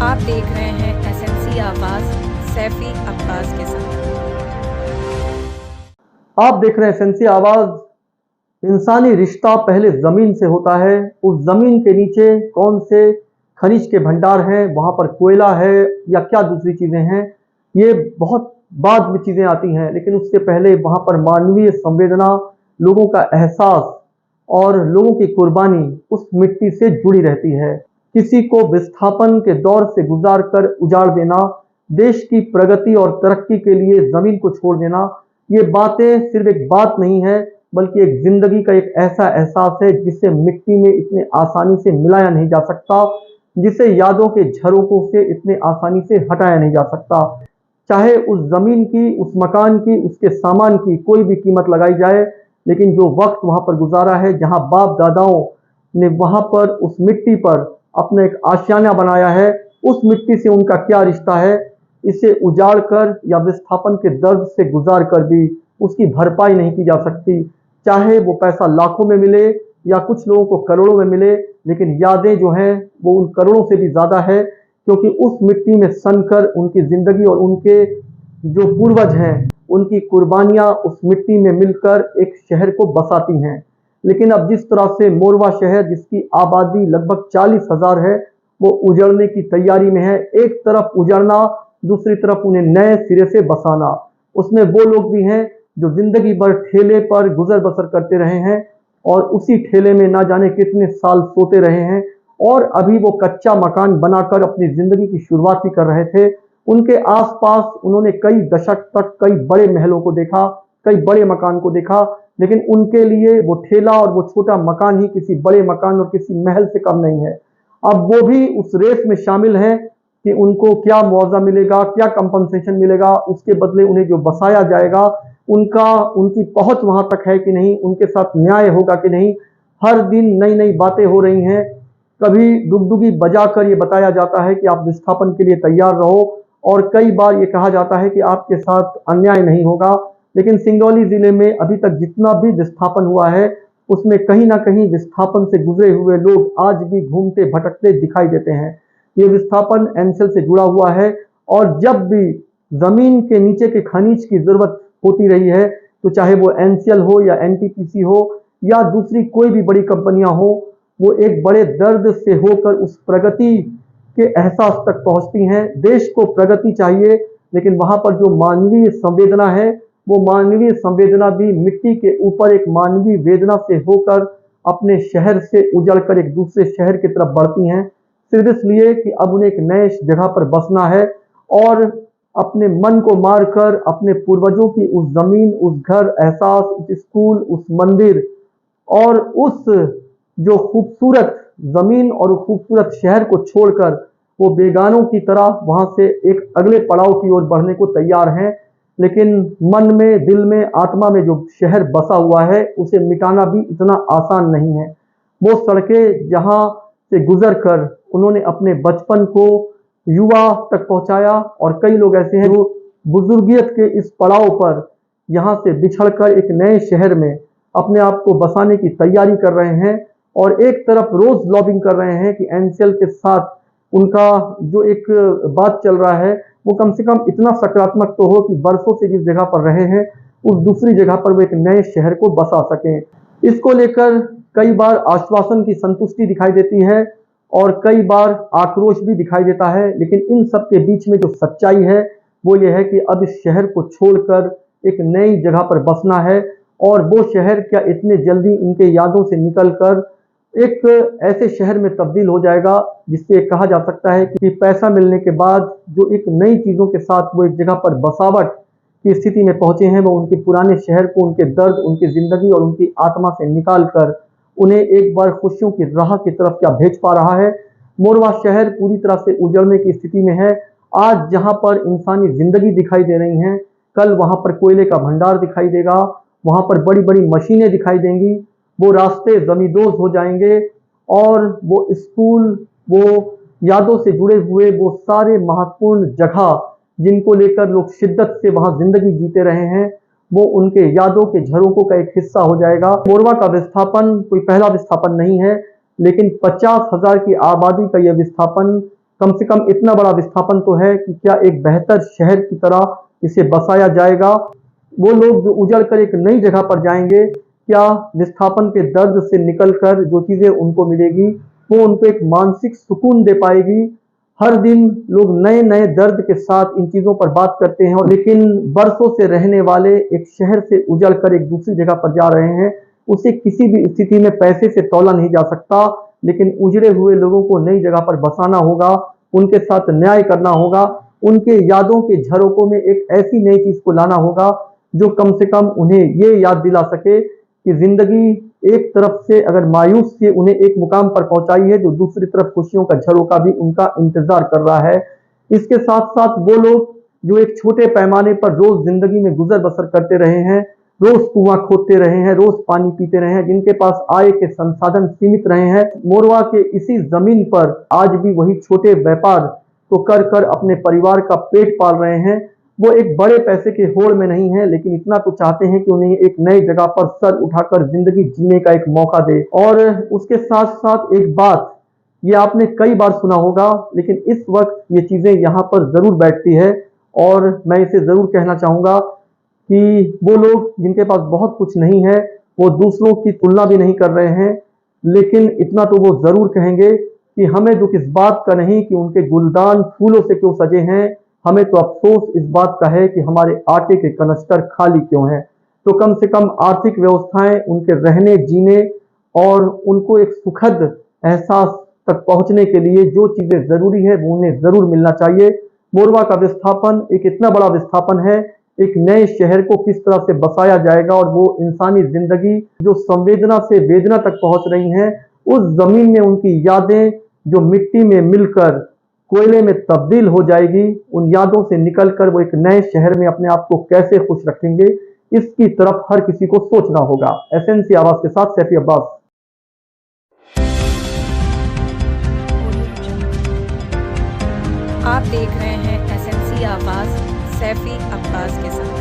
आप देख रहे हैं एसएमसी आवाज सैफी अब्बास के साथ। आप देख रहे हैं एसएमसी आवाज। इंसानी रिश्ता पहले जमीन से होता है। उस जमीन के नीचे कौन से खनिज के भंडार हैं, वहां पर कोयला है या क्या दूसरी चीजें हैं, ये बहुत बाद में चीजें आती हैं। लेकिन उससे पहले वहां पर मानवीय संवेदना, लोगों का एहसास और लोगों की कुर्बानी उस मिट्टी से जुड़ी रहती है। किसी को विस्थापन के दौर से गुजार कर उजाड़ देना, देश की प्रगति और तरक्की के लिए जमीन को छोड़ देना, ये बातें सिर्फ एक बात नहीं है, बल्कि एक जिंदगी का एक ऐसा एहसास है जिसे मिट्टी में इतने आसानी से मिलाया नहीं जा सकता, जिसे यादों के झरोकों से इतने आसानी से हटाया नहीं जा सकता। चाहे उस जमीन की, उस मकान की, उसके सामान की कोई भी कीमत लगाई जाए, लेकिन जो वक्त वहां पर गुजारा है, जहां बाप दादाओं ने वहां पर उस मिट्टी पर अपना एक आशियाना बनाया है, उस मिट्टी से उनका क्या रिश्ता है, इसे उजाड़ कर या विस्थापन के दर्द से गुजार कर भी उसकी भरपाई नहीं की जा सकती। चाहे वो पैसा लाखों में मिले या कुछ लोगों को करोड़ों में मिले, लेकिन यादें जो हैं वो उन करोड़ों से भी ज्यादा है, क्योंकि उस मिट्टी में सनकर उनकी जिंदगी और उनके जो पूर्वज हैं, उनकी कुर्बानियां उस मिट्टी में मिलकर एक शहर को बसाती हैं। लेकिन अब जिस तरह से मोरवा शहर, जिसकी आबादी लगभग 40,000 है, वो उजड़ने की तैयारी में है। एक तरफ उजड़ना, दूसरी तरफ उन्हें नए सिरे से बसाना। उसमें वो लोग भी हैं जो जिंदगी भर ठेले पर गुजर बसर करते रहे हैं और उसी ठेले में ना जाने कितने साल सोते रहे हैं, और अभी वो कच्चा मकान बनाकर अपनी जिंदगी की शुरुआत ही कर रहे थे। उनके आसपास उन्होंने कई दशक तक कई बड़े महलों को देखा, कई बड़े मकान को देखा, लेकिन उनके लिए वो ठेला और वो छोटा मकान ही किसी बड़े मकान और किसी महल से कम नहीं है। अब वो भी उस रेस में शामिल हैं कि उनको क्या मुआवजा मिलेगा, क्या कंपनसेशन मिलेगा, उसके बदले उन्हें जो बसाया जाएगा उनकी पहुंच वहां तक है कि नहीं, उनके साथ न्याय होगा कि नहीं। हर दिन नई नई बातें हो रही हैं। कभी डुगडुगी बजाकर ये बताया जाता है कि आप विस्थापन के लिए तैयार रहो, और कई बार ये कहा जाता है कि आपके साथ अन्याय नहीं होगा। लेकिन सिंगरौली जिले में अभी तक जितना भी विस्थापन हुआ है, उसमें कहीं ना कहीं विस्थापन से गुजरे हुए लोग आज भी घूमते भटकते दिखाई देते हैं। ये विस्थापन एनसेल से जुड़ा हुआ है, और जब भी जमीन के नीचे के खनिज की जरूरत होती रही है, तो चाहे वो एनसीएल हो या एनटीपीसी हो या दूसरी कोई भी बड़ी कंपनियां हो, वो एक बड़े दर्द से होकर उस प्रगति के एहसास तक पहुंचती हैं। देश को प्रगति चाहिए, लेकिन वहां पर जो मानवीय संवेदना है, वो मानवीय संवेदना भी मिट्टी के ऊपर एक मानवीय वेदना से होकर अपने शहर से उजड़कर एक दूसरे शहर की तरफ बढ़ती हैं, सिर्फ इसलिए कि अब उन्हें एक नए जगह पर बसना है, और अपने मन को मारकर अपने पूर्वजों की उस जमीन, उस घर, एहसास, उस स्कूल, उस मंदिर और उस जो खूबसूरत जमीन और उस खूबसूरत शहर को छोड़कर वो बेगानों की तरह वहां से एक अगले पड़ाव की ओर बढ़ने को तैयार हैं। लेकिन मन में, दिल में, आत्मा में जो शहर बसा हुआ है, उसे मिटाना भी इतना आसान नहीं है। वो सड़कें जहां से गुजर कर उन्होंने अपने बचपन को युवा तक पहुंचाया, और कई लोग ऐसे हैं जो बुजुर्गियत के इस पड़ाव पर यहां से बिछड़कर एक नए शहर में अपने आप को बसाने की तैयारी कर रहे हैं, और एक तरफ रोज लॉबिंग कर रहे हैं कि एनसीएल के साथ उनका जो एक बात चल रहा है, वो कम से कम इतना सकारात्मक तो हो कि बरसों से जिस जगह पर रहे हैं, उस दूसरी जगह पर वो एक नए शहर को बसा सकें। इसको लेकर कई बार आश्वासन की संतुष्टि दिखाई देती है और कई बार आक्रोश भी दिखाई देता है, लेकिन इन सब के बीच में जो सच्चाई है वो ये है कि अब इस शहर को छोड़कर एक नई जगह पर बसना है, और वो शहर क्या इतने जल्दी इनके यादों से निकलकर एक ऐसे शहर में तब्दील हो जाएगा जिससे कहा जा सकता है कि पैसा मिलने के बाद जो एक नई चीजों के साथ वो एक जगह पर बसावट की स्थिति में पहुंचे हैं, वो उनके पुराने शहर को, उनके दर्द, उनकी जिंदगी और उनकी आत्मा से निकाल कर उन्हें एक बार खुशियों की राह की तरफ क्या भेज पा रहा है। मोरवा शहर पूरी तरह से उजड़ने की स्थिति में है। आज जहां पर इंसानी जिंदगी दिखाई दे रही है, कल वहां पर कोयले का भंडार दिखाई देगा, वहां पर बड़ी बड़ी मशीनें दिखाई देंगी, वो रास्ते जमींदोज हो जाएंगे, और वो स्कूल, वो यादों से जुड़े हुए वो सारे महत्वपूर्ण जगह जिनको लेकर लोग शिद्दत से वहां जिंदगी जीते रहे हैं, वो उनके यादों के झरोकों का एक हिस्सा हो जाएगा। मोरवा का विस्थापन कोई पहला विस्थापन नहीं है, लेकिन 50,000 की आबादी का यह विस्थापन कम से कम इतना बड़ा विस्थापन तो है कि क्या एक बेहतर शहर की तरह इसे बसाया जाएगा। वो लोग जो उजड़ कर एक नई जगह पर जाएंगे, क्या विस्थापन के दर्द से निकलकर जो चीजें उनको मिलेगी वो उनको एक मानसिक सुकून दे पाएगी। हर दिन लोग नए नए दर्द के साथ इन चीजों पर बात करते हैं, लेकिन बरसों से रहने वाले एक शहर से उजड़ कर एक दूसरी जगह पर जा रहे हैं। उसे किसी भी स्थिति में पैसे से तौला नहीं जा सकता, लेकिन उजड़े हुए लोगों को नई जगह पर बसाना होगा, उनके साथ न्याय करना होगा, उनके यादों के झरोकों में एक ऐसी नई चीज को लाना होगा जो कम से कम उन्हें ये याद दिला सके कि जिंदगी एक तरफ से अगर मायूस से उन्हें एक मुकाम पर पहुंचाई है, जो दूसरी तरफ खुशियों का झरोका भी उनका इंतजार कर रहा है। इसके साथ साथ वो लोग जो एक छोटे पैमाने पर रोज जिंदगी में गुजर बसर करते रहे हैं, रोज कुआं खोदते रहे हैं, रोज पानी पीते रहे हैं, जिनके पास आय के संसाधन सीमित रहे हैं, मोरवा के इसी जमीन पर आज भी वही छोटे व्यापार तो कर कर अपने परिवार का पेट पाल रहे हैं। वो एक बड़े पैसे के होड़ में नहीं है, लेकिन इतना तो चाहते हैं कि उन्हें एक नई जगह पर सर उठाकर जिंदगी जीने का एक मौका दे। और उसके साथ साथ एक बात, ये आपने कई बार सुना होगा, लेकिन इस वक्त ये चीजें यहाँ पर जरूर बैठती है और मैं इसे जरूर कहना चाहूंगा कि वो लोग जिनके पास बहुत कुछ नहीं है, वो दूसरों की तुलना भी नहीं कर रहे हैं, लेकिन इतना तो वो जरूर कहेंगे कि हमें दुख इस बात का नहीं कि उनके गुलदान फूलों से क्यों सजे हैं, हमें तो अफसोस इस बात का है कि हमारे आटे के कनस्तर खाली क्यों हैं। तो कम से कम आर्थिक व्यवस्थाएं उनके रहने जीने और उनको एक सुखद एहसास तक पहुंचने के लिए जो चीजें जरूरी है वो उन्हें जरूर मिलना चाहिए। मोरवा का विस्थापन एक इतना बड़ा विस्थापन है, एक नए शहर को किस तरह से बसाया जाएगा और वो इंसानी जिंदगी जो संवेदना से वेदना तक पहुंच रही हैं, उस जमीन में उनकी यादें जो मिट्टी में मिलकर कोयले में तब्दील हो जाएगी, उन यादों से निकलकर वो एक नए शहर में अपने आप को कैसे खुश रखेंगे, इसकी तरफ हर किसी को सोचना होगा। एसएनसी आवाज के साथ सैफी अब्बास। आप देख रहे हैं एसएनसी आवाज सैफी अब्बास के साथ।